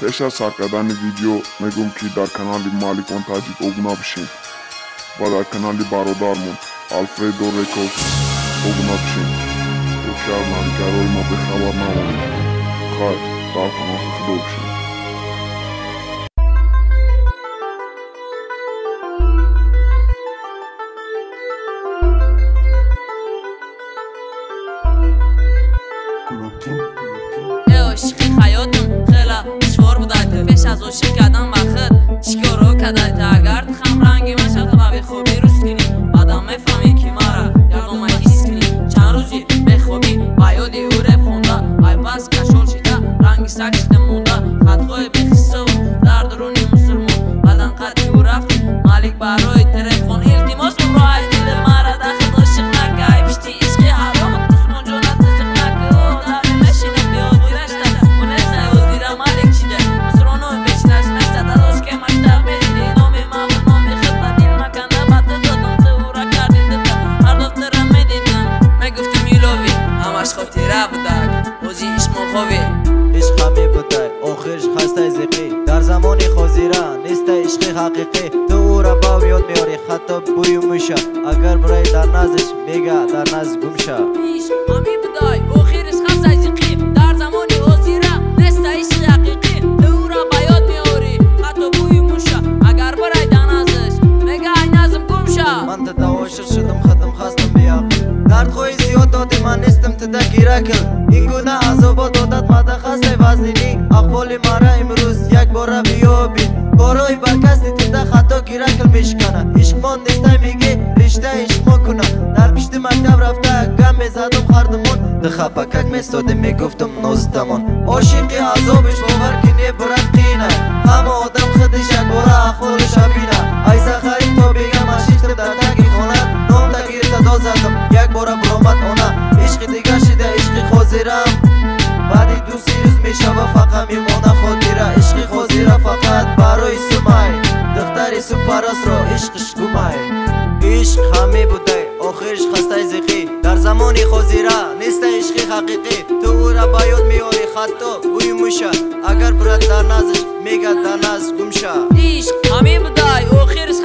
پیش از سر کردن ویدیو میگم که در کانال مالک وانتاجی اوگنا بشین و در کانال برادرمون آلفردو ریکورد اوگنا بشین و که از نانکارای ما به خبر نمانید. خواهی در کانال خدا بشین. عشقی حیاتم خیلی دشوار بودایده پیش از عاشق کردن برخد چیکارو کردایده اگر تخم رنگی من شد و به خوبی روز کنی بعدم میفهمی که مرا گردم حس کنی چند روزی به خوبی با یادی او رپ خونده ای بس کشول شده رنگی سک شده مونده خطخوی بخیسته و در درونی مسلمون بعدن قدی او رفتی مالک برای تلفن التماس برای دل مرا داخل عاشق نکه پشتی عشقی حرام دشمن جونت عشق نکه و در نشینه بیاد ویرشته ونسته و زیرا مالک شده مسرانو بشنش نشته داداش که مکتب میدیدی نامی مامون نامی خدمت دل مکنده بطه دادم تو او را کردی دفتر هر دفترم میدیدم میگفتم یلوی همش خاطره بودک بازی عشق خوبی عشق همی بودای آخرش خسته زقی در زمان خوزیره نیست عشق حقیقی تو او را با یاد میاری خطا بوی موشه اگر برای در نازش میگه در ناز گمشه عشق همی بودای آخرش خسته زقی در زمان خوزیره نیست عشق حقیقی تو او را با یاد میاری خطا بوی موشه اگر برای در نازش میگه ای نازم گمشه من تا عاشق شدم ختم خواستم بیاق درد خوی زیاد دادی من نیستم تا گیره کن این گونه عذابا دادت مدخسته وزنینی اقبال مرا امروز یک بار بیابید کارای برکستی تا خطا گیره کل میشکنه عشق من نیسته میگی رشته عشق ما کنه در پشت مکتب رفته گم میزدم خردمون ده خپکک میستاده میگفتم نازتمان عاشقی عذابش باور کنی برد قینه همه آدم خودش یک بار اخوالش بینه ای سخری تا بگم اشیشتم در تکی خونه نام تگیر تا زدم یک بار برامت آنه عشق دیگه شده عشق خوزیرم بعدی دو سی روز میشه و فقط میمانه خاطره عشق خوزیره فقط برای سمای دختری سپرس را عشقش گمای عشق همی بوده آخرش خسته زقی در زمان خوزیره نیست عشق حقیقی تو او را با یاد میاری خطا بوی موشه اگر برد در نازش میگه در ناز گمشه عشق همی بودای آخرش